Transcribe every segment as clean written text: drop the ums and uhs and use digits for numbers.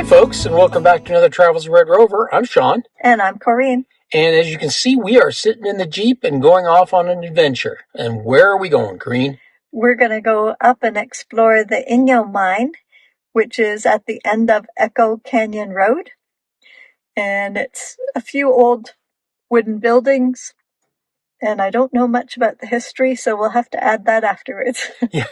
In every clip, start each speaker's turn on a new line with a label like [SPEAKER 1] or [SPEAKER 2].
[SPEAKER 1] folks, and welcome back to another Travels of Red Rover. I'm Sean.
[SPEAKER 2] And I'm Corinne.
[SPEAKER 1] And as you can see, we are sitting in the Jeep and going off on an adventure. And where are we going, Corinne?
[SPEAKER 2] We're going to go up and explore the Inyo Mine, which is at the end of Echo Canyon Road. And it's a few old wooden buildings. And I don't know much about the history, so we'll have to add that afterwards.
[SPEAKER 1] Yeah.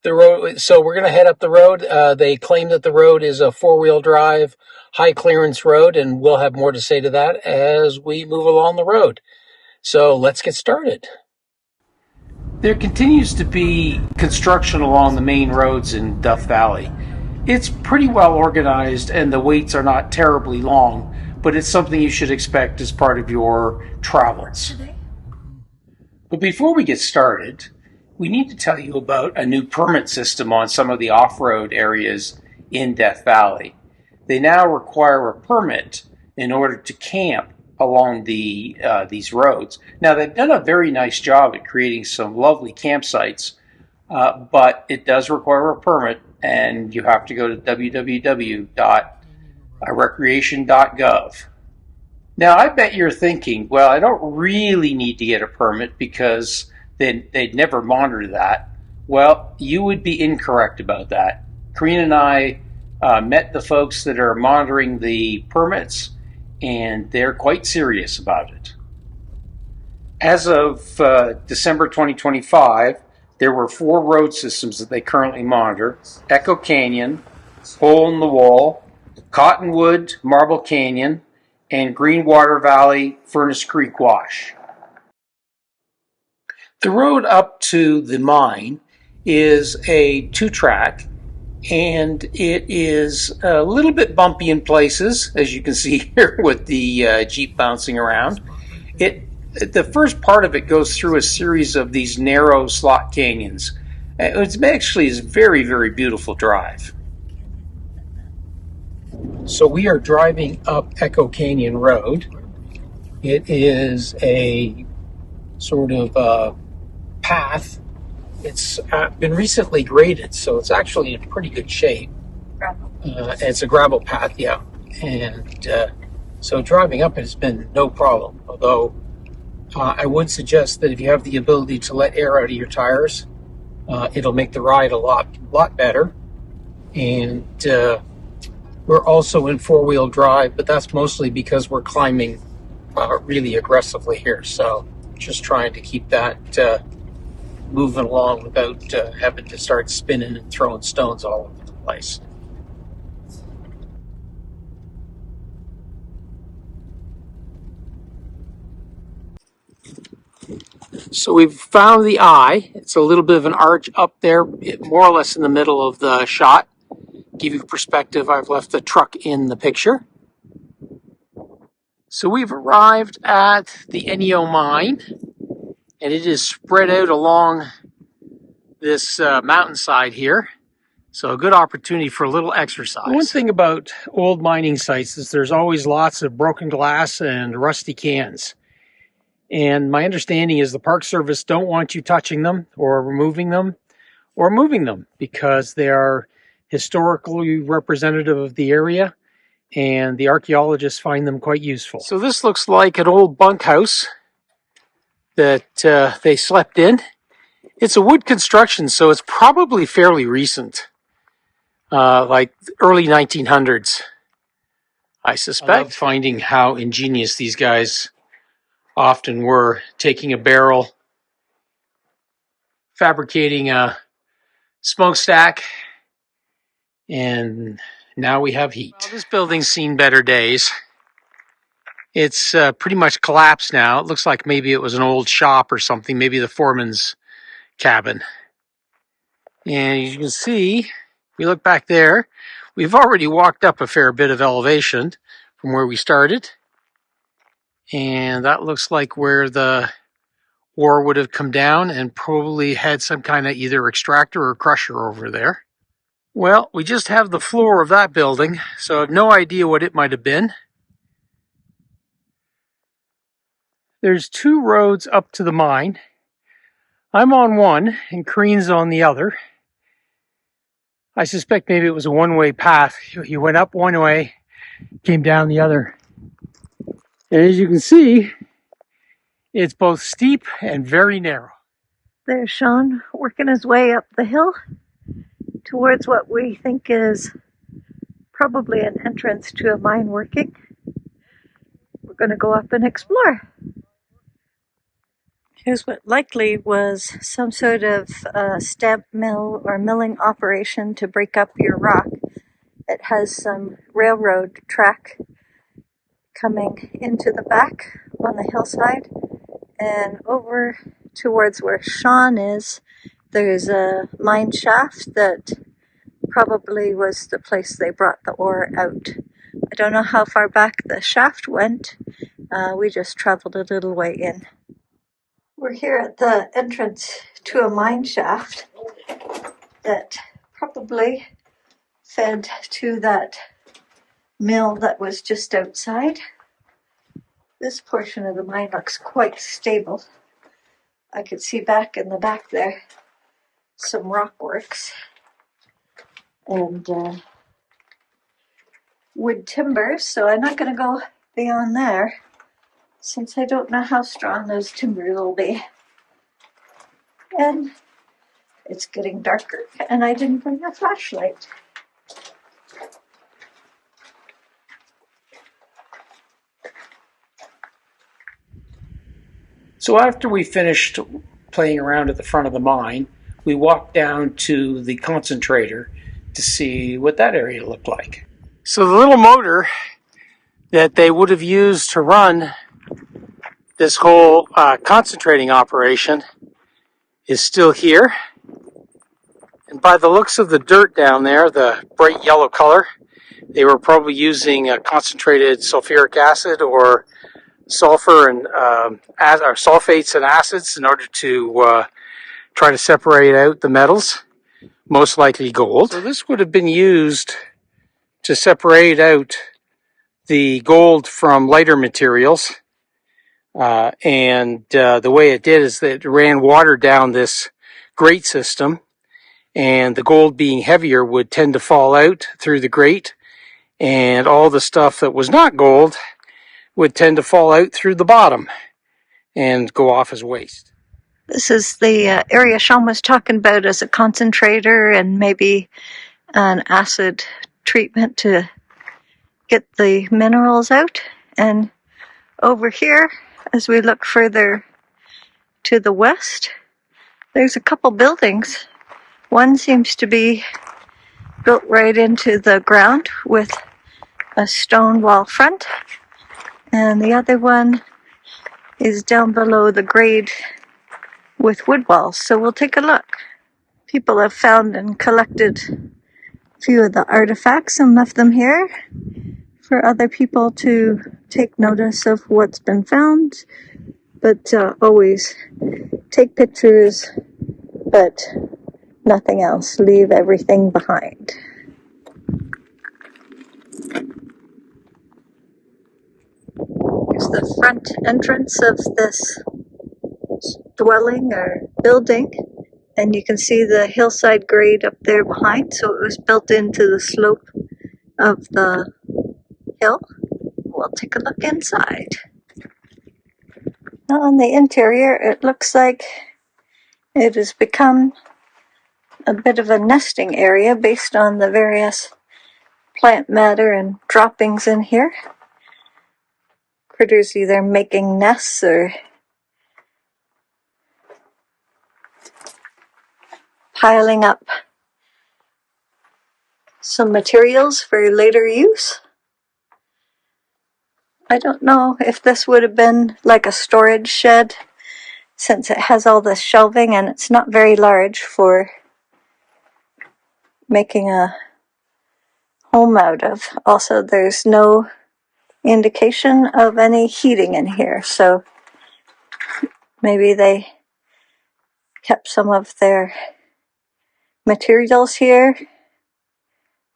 [SPEAKER 1] The road. So we're going to head up the road. They claim that the road is a four-wheel drive, high clearance road, and we'll have more to say to that as we move along the road. So let's get started. There continues to be construction along the main roads in Death Valley. It's pretty well organized and the waits are not terribly long, but it's something you should expect as part of your travels. But before we get started, we need to tell you about a new permit system on some of the off-road areas in Death Valley. They now require a permit in order to camp along these roads. Now, they've done a very nice job at creating some lovely campsites, but it does require a permit, and you have to go to www.recreation.gov. Now, I bet you're thinking, well, I don't really need to get a permit because they'd never monitor that. Well, you would be incorrect about that. Corinne and I met the folks that are monitoring the permits, and they're quite serious about it. As of December 2025, there were 4 road systems that they currently monitor: Echo Canyon, Hole in the Wall, Cottonwood, Marble Canyon, and Greenwater Valley, Furnace Creek Wash. The road up to the mine is a 2-track, and it is a little bit bumpy in places, as you can see here with the Jeep bouncing around. The first part of it goes through a series of these narrow slot canyons. It actually is a very, very beautiful drive. So we are driving up Echo Canyon Road. It is a sort of path. It's been recently graded, so it's actually in pretty good shape. It's a gravel path, yeah. And so driving up it has been no problem, although I would suggest that if you have the ability to let air out of your tires, it'll make the ride a lot better. And we're also in 4-wheel drive, but that's mostly because we're climbing really aggressively here. So just trying to keep that moving along without having to start spinning and throwing stones all over the place. So we've found the eye. It's a little bit of an arch up there, more or less in the middle of the shot. Give you perspective, I've left the truck in the picture. So we've arrived at the Inyo Mine, and it is spread out along this mountainside here. So a good opportunity for a little exercise. One thing about old mining sites is there's always lots of broken glass and rusty cans. And my understanding is the Park Service don't want you touching them or removing them or moving them because they are historically representative of the area, and the archaeologists find them quite useful. So this looks like an old bunkhouse that they slept in. It's a wood construction, so it's probably fairly recent, like early 1900s, I suspect. I love finding how ingenious these guys often were, taking a barrel, fabricating a smokestack, and now we have heat. Well, this building's seen better days. It's pretty much collapsed now. It looks like maybe it was an old shop or something, maybe the foreman's cabin. And as you can see, we look back there, we've already walked up a fair bit of elevation from where we started. And that looks like where the ore would have come down and probably had some kind of either extractor or crusher over there. Well, we just have the floor of that building, so I have no idea what it might have been. There's 2 roads up to the mine. I'm on one and Corinne's on the other. I suspect maybe it was a one-way path. You went up one way, came down the other. And as you can see, it's both steep and very narrow.
[SPEAKER 2] There's Sean working his way up the hill towards what we think is probably an entrance to a mine working. We're going to go up and explore. Here's what likely was some sort of stamp mill or milling operation to break up your rock. It has some railroad track coming into the back on the hillside, and over towards where Sean is, there's a mine shaft that probably was the place they brought the ore out. I don't know how far back the shaft went. We just traveled a little way in. We're here at the entrance to a mine shaft that probably fed to that mill that was just outside. This portion of the mine looks quite stable. I could see back in the back there some rock works and wood timber, so I'm not going to go beyond there since I don't know how strong those timbers will be. And it's getting darker, and I didn't bring a flashlight.
[SPEAKER 1] So after we finished playing around at the front of the mine, we walked down to the concentrator to see what that area looked like. So the little motor that they would have used to run this whole concentrating operation is still here. And by the looks of the dirt down there, the bright yellow color, they were probably using concentrated sulfuric acid or sulfur and or sulfates and acids in order to try to separate out the metals, most likely gold. So this would have been used to separate out the gold from lighter materials. And the way it did is that it ran water down this grate system, and the gold being heavier would tend to fall out through the grate, and all the stuff that was not gold would tend to fall out through the bottom and go off as waste.
[SPEAKER 2] This is the area Sean was talking about as a concentrator and maybe an acid treatment to get the minerals out. And over here, as we look further to the west, there's a couple buildings. One seems to be built right into the ground with a stone wall front, and the other one is down below the grade with wood walls. So we'll take a look. People have found and collected a few of the artifacts and left them here for other people to take notice of what's been found. But always take pictures, but nothing else. Leave everything behind. Here's the front entrance of this dwelling or building, and you can see the hillside grade up there behind. So it was built into the slope of the hill. We'll take a look inside. Now on the interior, it looks like it has become a bit of a nesting area based on the various plant matter and droppings in here. Critters either making nests or piling up some materials for later use. I don't know if this would have been like a storage shed, since it has all this shelving and it's not very large for making a home out of. Also, there's no indication of any heating in here, so maybe they kept some of their materials here.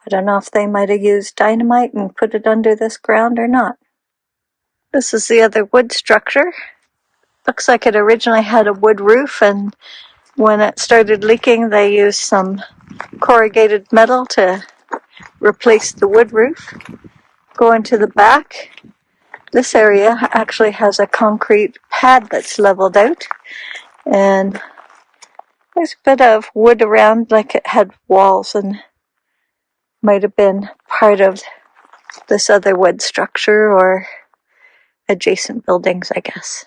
[SPEAKER 2] I don't know if they might have used dynamite and put it under this ground or not. This is the other wood structure. Looks like it originally had a wood roof, and When it started leaking, they used some corrugated metal to replace the wood roof. Going to the back, this area actually has a concrete pad that's leveled out, and there's a bit of wood around like it had walls and might have been part of this other wood structure or adjacent buildings, I guess.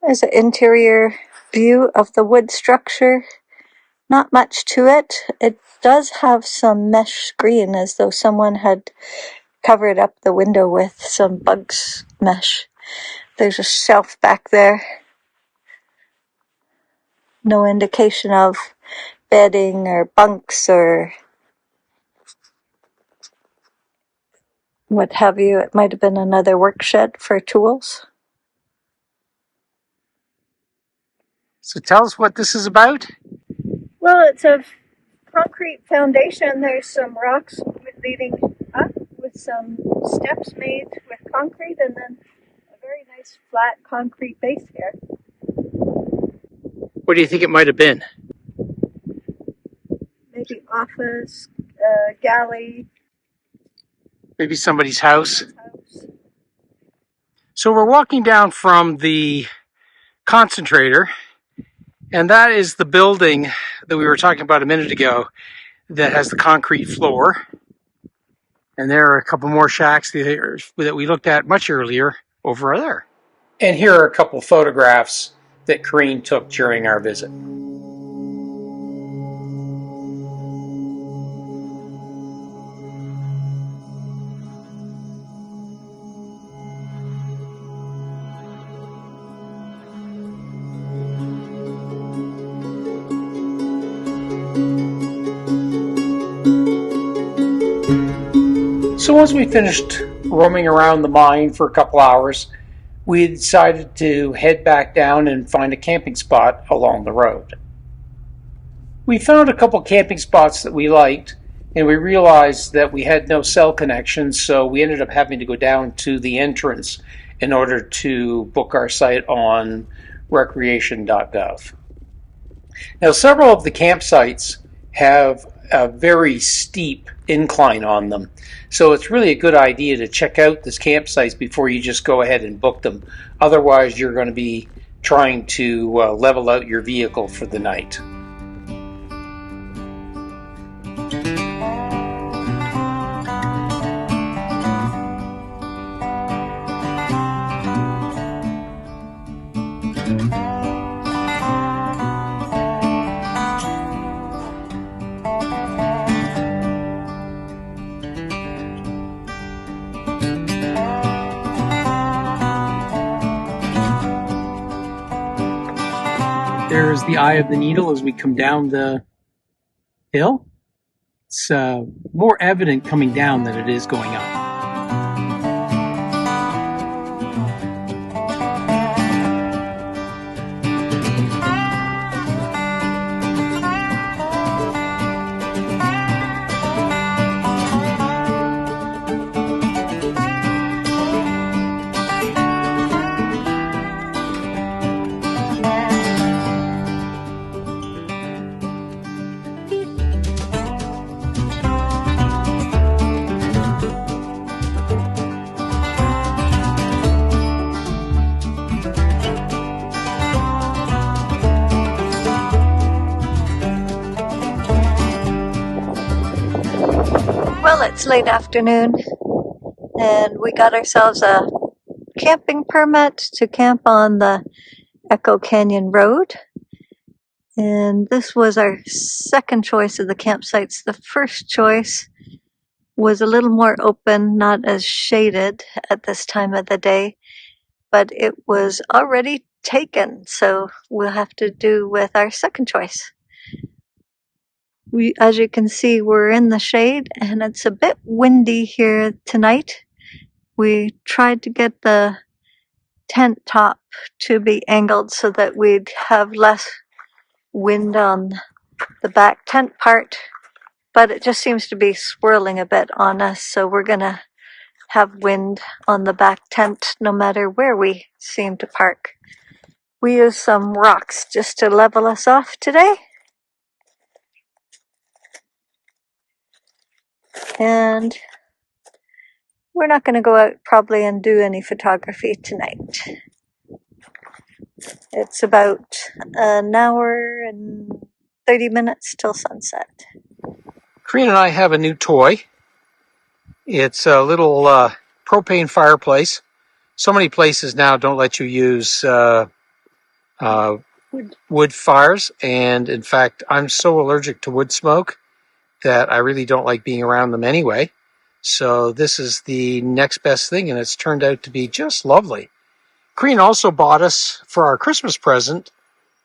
[SPEAKER 2] There's an interior view of the wood structure. Not much to it. It does have some mesh screen, as though someone had covered up the window with some bugs mesh. There's a shelf back there. No indication of bedding or bunks or what have you. It might have been another work shed for tools.
[SPEAKER 1] So tell us what this is about.
[SPEAKER 2] Well, it's a concrete foundation. There's some rocks leading up with some steps made with concrete, and then a very nice flat concrete base here.
[SPEAKER 1] What do you think it might have been?
[SPEAKER 2] Maybe office, galley.
[SPEAKER 1] Maybe somebody's house. So we're walking down from the concentrator, and that is the building that we were talking about a minute ago that has the concrete floor. And there are a couple more shacks that we looked at much earlier over there. And here are a couple photographs that Corrine took during our visit. So once we finished roaming around the mine for a couple hours, we decided to head back down and find a camping spot along the road. We found a couple camping spots that we liked, and we realized that we had no cell connection, so we ended up having to go down to the entrance in order to book our site on recreation.gov. Now, several of the campsites have a very steep incline on them, so it's really a good idea to check out these campsites before you just go ahead and book them. Otherwise, you're going to be trying to level out your vehicle for the night. There's the eye of the needle as we come down the hill. It's more evident coming down than it is going up.
[SPEAKER 2] Well, it's late afternoon, and we got ourselves a camping permit to camp on the Echo Canyon Road. And this was our second choice of the campsites. The first choice was a little more open, not as shaded at this time of the day, but it was already taken, so we'll have to do with our second choice. As you can see, we're in the shade, and it's a bit windy here tonight. We tried to get the tent top to be angled so that we'd have less wind on the back tent part, but it just seems to be swirling a bit on us, so we're gonna have wind on the back tent no matter where we seem to park. We used some rocks just to level us off today. And we're not going to go out probably and do any photography tonight. It's about an hour and 30 minutes till sunset.
[SPEAKER 1] Karina and I have a new toy. It's a little propane fireplace. So many places now don't let you use wood fires, and in fact, I'm so allergic to wood smoke that I really don't like being around them anyway. So this is the next best thing, and it's turned out to be just lovely. Karina also bought us for our Christmas present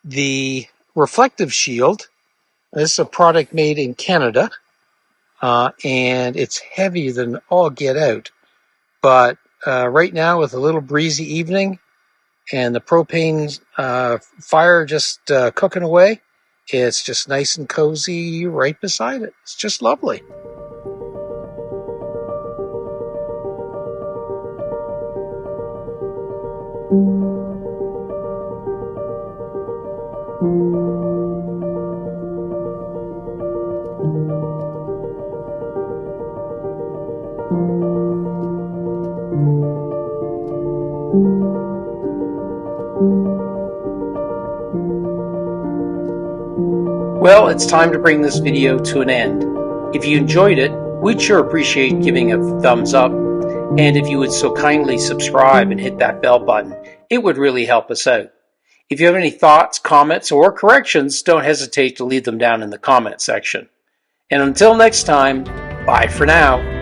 [SPEAKER 1] the reflective shield. This is a product made in Canada, and it's heavier than all get out. But right now, with a little breezy evening and the propane fire just cooking away, it's just nice and cozy right beside it. It's just lovely. Well, it's time to bring this video to an end. If you enjoyed it, we'd sure appreciate giving a thumbs up. And if you would so kindly subscribe and hit that bell button, it would really help us out. If you have any thoughts, comments, or corrections, don't hesitate to leave them down in the comment section. And until next time, bye for now.